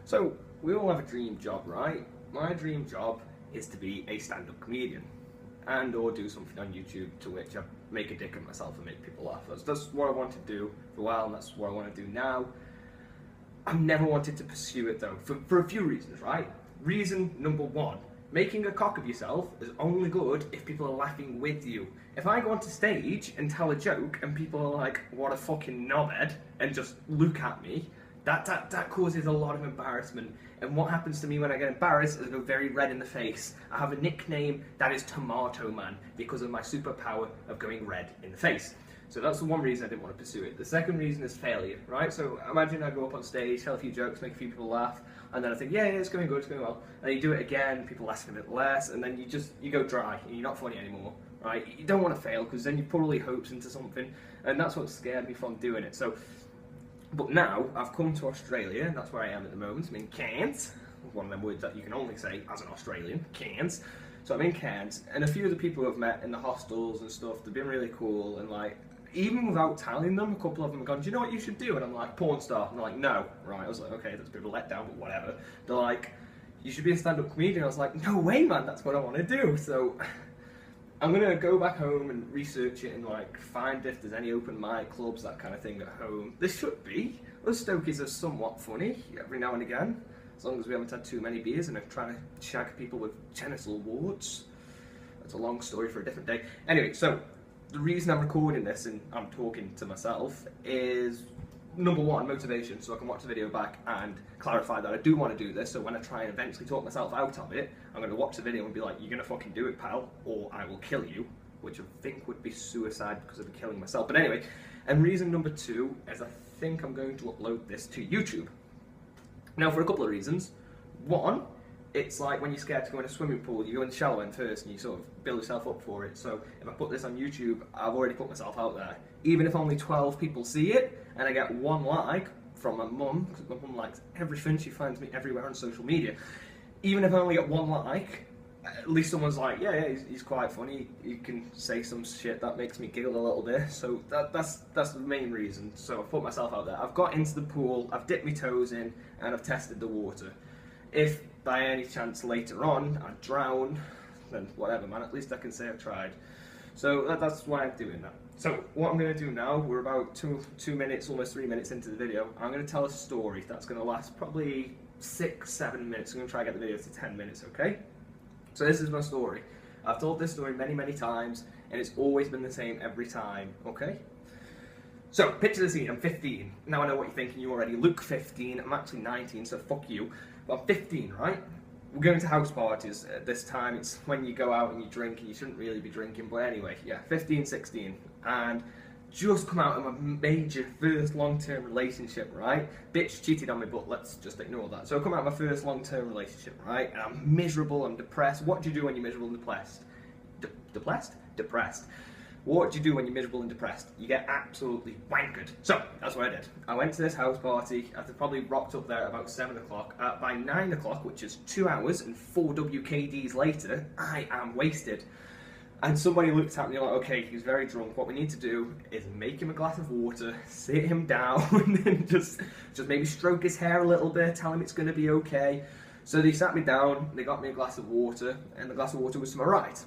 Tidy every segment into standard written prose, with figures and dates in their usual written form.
So, we all have a dream job, right? My dream job is to be a stand-up comedian and or do something on YouTube to which I make a dick of myself and make people laugh. That's what I wanted to do for a while, and that's what I want to do now. I've never wanted to pursue it though, for a few reasons, right? Reason number one, making a cock of yourself is only good if people are laughing with you. If I go onto stage and tell a joke and people are like, what a fucking knobhead, and just look at me, that causes a lot of embarrassment. And what happens to me when I get embarrassed is I go very red in the face. I have a nickname that is Tomato Man because of my superpower of going red in the face. So that's the one reason I didn't want to pursue it. The second reason is failure, right? So imagine I go up on stage, tell a few jokes, make a few people laugh, and then I think, yeah, it's going good, it's going well. And then you do it again, people laugh a bit less, and then you go dry, and you're not funny anymore, right? You don't want to fail, because then you put all your hopes into something, and that's what scared me from doing it. So, but now, I've come to Australia, and that's where I am at the moment. I'm in Cairns, one of them words that you can only say as an Australian, Cairns. So I'm in Cairns, and a few of the people I've met in the hostels and stuff, they've been really cool, and like, even without telling them, a couple of them have gone, do you know what you should do? And I'm like, porn star. And they're like, no. Right, I was like, okay, that's a bit of a letdown, but whatever. They're like, you should be a stand-up comedian. I was like, no way, man, that's what I want to do. So I'm going to go back home and research it and like find if there's any open mic clubs, that kind of thing at home. There should be. Us Stokies are somewhat funny every now and again, as long as we haven't had too many beers and are trying to shag people with genital warts. That's a long story for a different day. Anyway, so the reason I'm recording this and I'm talking to myself is, number one, motivation, so I can watch the video back and clarify that I do want to do this, so when I try and eventually talk myself out of it, I'm going to watch the video and be like, you're going to fucking do it, pal, or I will kill you, which I think would be suicide because I'd be killing myself. But anyway, and reason number two is I think I'm going to upload this to YouTube. Now, for a couple of reasons. One, it's like when you're scared to go in a swimming pool, you go in the shallow end first and you sort of build yourself up for it. So if I put this on YouTube, I've already put myself out there. Even if only 12 people see it and I get one like from my mum, because my mum likes everything, she finds me everywhere on social media. Even if I only get one like, at least someone's like, yeah, he's quite funny, he can say some shit that makes me giggle a little bit. So that's the main reason. So I've put myself out there. I've got into the pool, I've dipped my toes in, and I've tested the water. If by any chance later on I drown, then whatever, man, at least I can say I've tried. So that's why I'm doing that. So what I'm going to do now, we're about two minutes, almost 3 minutes into the video. I'm going to tell a story that's going to last probably 6-7 minutes. I'm going to try and get the video to 10 minutes, okay? So this is my story. I've told this story many times, and it's always been the same every time, okay? So, picture the scene, I'm 15. Now I know what you're thinking, you already look 15, I'm actually 19, so fuck you. But I'm 15, right? We're going to house parties at this time. It's when you go out and you drink, and you shouldn't really be drinking, but anyway, yeah, 15, 16. And just come out of my major first long-term relationship, right? Bitch cheated on me, but let's just ignore that. So I come out of my first long-term relationship, right? And I'm miserable, I'm depressed. What do you do when you're miserable and depressed? Depressed. What do you do when you're miserable and depressed? You get absolutely wankered. So, that's what I did. I went to this house party. I probably rocked up there at about 7 o'clock. By 9 o'clock, which is 2 hours and 4 WKDs later, I am wasted. And somebody looked at me like, okay, he's very drunk. What we need to do is make him a glass of water, sit him down, and just maybe stroke his hair a little bit, tell him it's going to be okay. So they sat me down, they got me a glass of water, and the glass of water was to my right.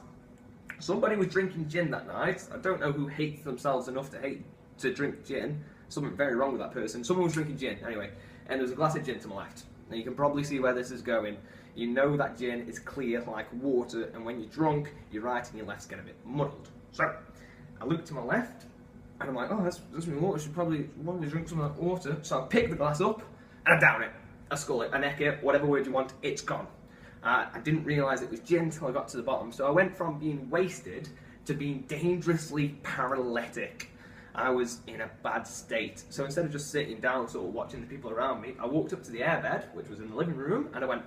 Somebody was drinking gin that night. I don't know who hates themselves enough to drink gin. Something very wrong with that person. Someone was drinking gin, anyway. And there was a glass of gin to my left. Now you can probably see where this is going. You know that gin is clear like water, and when you're drunk, your right and your left's get a bit muddled. So, I look to my left, and I'm like, oh, that's my water. I should probably want to drink some of that water. So I pick the glass up, and I down it. I scull it, I neck it, whatever word you want, it's gone. I didn't realise it was gin until I got to the bottom, so I went from being wasted to being dangerously paralytic. I was in a bad state. So instead of just sitting down sort of watching the people around me, I walked up to the airbed, which was in the living room, and I went,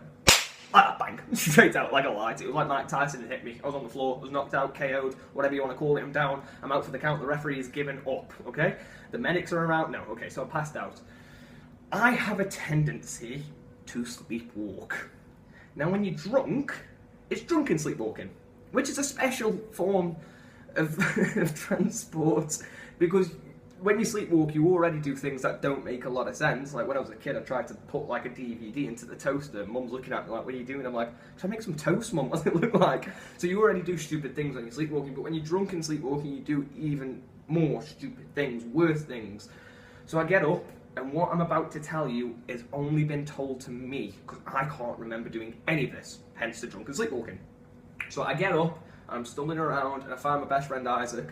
bang, straight out like a light. It was like Mike Tyson had hit me. I was on the floor, I was knocked out, KO'd, whatever you want to call it, I'm down, I'm out for the count, the referee has given up, okay? The medics are around, no, okay, so I passed out. I have a tendency to sleepwalk. Now when you're drunk, it's drunken sleepwalking, which is a special form of transport, because when you sleepwalk, you already do things that don't make a lot of sense. Like when I was a kid, I tried to put like a DVD into the toaster. Mum's looking at me like, what are you doing? I'm like, should I make some toast, Mum? What does it look like? So you already do stupid things when you're sleepwalking, but when you're drunk and sleepwalking, you do even more stupid things, worse things. So I get up, and what I'm about to tell you has only been told to me, because I can't remember doing any of this, hence the drunken sleepwalking. So I get up, I'm stumbling around, and I find my best friend Isaac.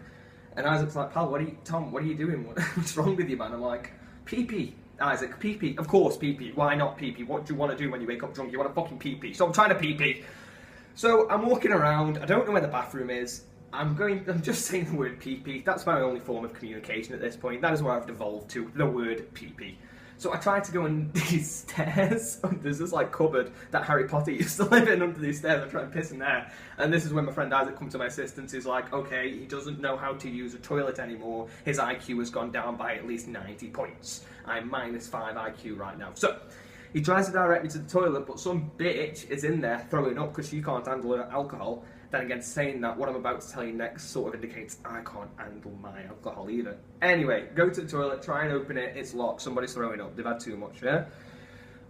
And Isaac's like, pal, Tom, what are you doing? What's wrong with you, man? I'm like, pee-pee. Isaac, pee-pee. Of course, pee-pee. Why not pee-pee? What do you want to do when you wake up drunk? You want to fucking pee-pee. So I'm trying to pee-pee. So I'm walking around. I don't know where the bathroom is. I'm just saying the word pee-pee. That's my only form of communication at this point. That is where I've devolved to, the word pee-pee. So I tried to go on these stairs. There's this like cupboard that Harry Potter used to live in under these stairs. I tried to piss in there. And this is when my friend Isaac comes to my assistance. He's like, okay, he doesn't know how to use a toilet anymore. His IQ has gone down by at least 90 points. I'm -5 IQ right now. So he tries to direct me to the toilet, but some bitch is in there throwing up because she can't handle alcohol. Then again, saying that, what I'm about to tell you next sort of indicates I can't handle my alcohol either. Anyway, go to the toilet, try and open it, it's locked, somebody's throwing up, they've had too much, yeah?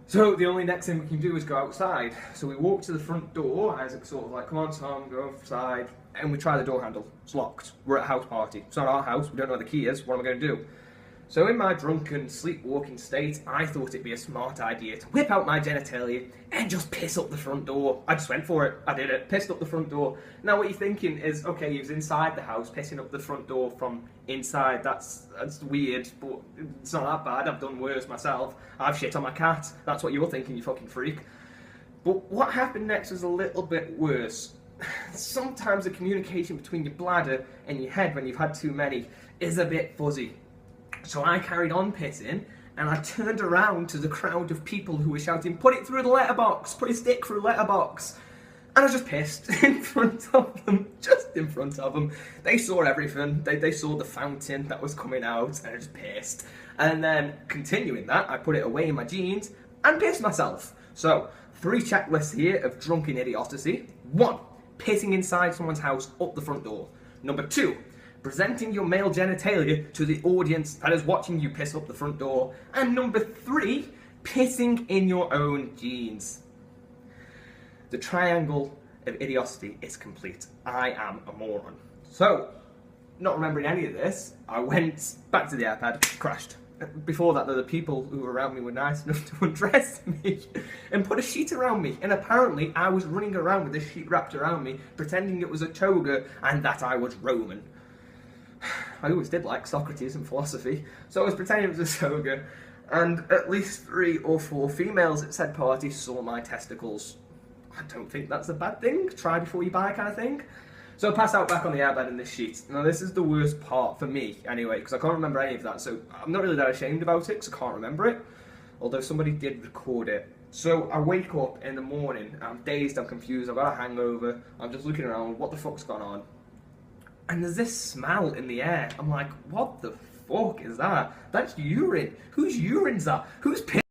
So the only next thing we can do is go outside. So we walk to the front door, Isaac's sort of like, come on Tom, go outside, and we try the door handle, it's locked. We're at a house party, it's not our house, we don't know where the key is, what am I going to do? So in my drunken, sleepwalking state, I thought it'd be a smart idea to whip out my genitalia and just piss up the front door. I just went for it. I did it. Pissed up the front door. Now what you're thinking is, okay, he was inside the house, pissing up the front door from inside. That's weird, but it's not that bad. I've done worse myself. I've shit on my cat. That's what you're thinking, you fucking freak. But what happened next was a little bit worse. Sometimes the communication between your bladder and your head when you've had too many is a bit fuzzy. So I carried on pissing, and I turned around to the crowd of people who were shouting, put it through the letterbox, put a stick through the letterbox. And I just pissed in front of them, just in front of them. They saw everything, they saw the fountain that was coming out, and I just pissed. And then, continuing that, I put it away in my jeans, and pissed myself. So, 3 checklists here of drunken idiocy. 1, pissing inside someone's house up the front door. Number 2, presenting your male genitalia to the audience that is watching you piss up the front door. And number 3, pissing in your own jeans. The triangle of idiocy is complete. I am a moron. So, not remembering any of this, I went back to the iPad, crashed. Before that, the people who were around me were nice enough to undress me and put a sheet around me. And apparently, I was running around with this sheet wrapped around me, pretending it was a toga and that I was Roman. I always did like Socrates and philosophy, so I was pretending it was a toga, and at least 3 or 4 females at said party saw my testicles. I don't think that's a bad thing, try before you buy kind of thing. So I passed out back on the airbed in this sheet. Now this is the worst part for me, anyway, because I can't remember any of that, so I'm not really that ashamed about it, because I can't remember it, although somebody did record it. So I wake up in the morning, I'm dazed, I'm confused, I've got a hangover, I'm just looking around, what the fuck's gone on? And there's this smell in the air. I'm like, what the fuck is that? That's urine. Whose urine's that? Who's piss?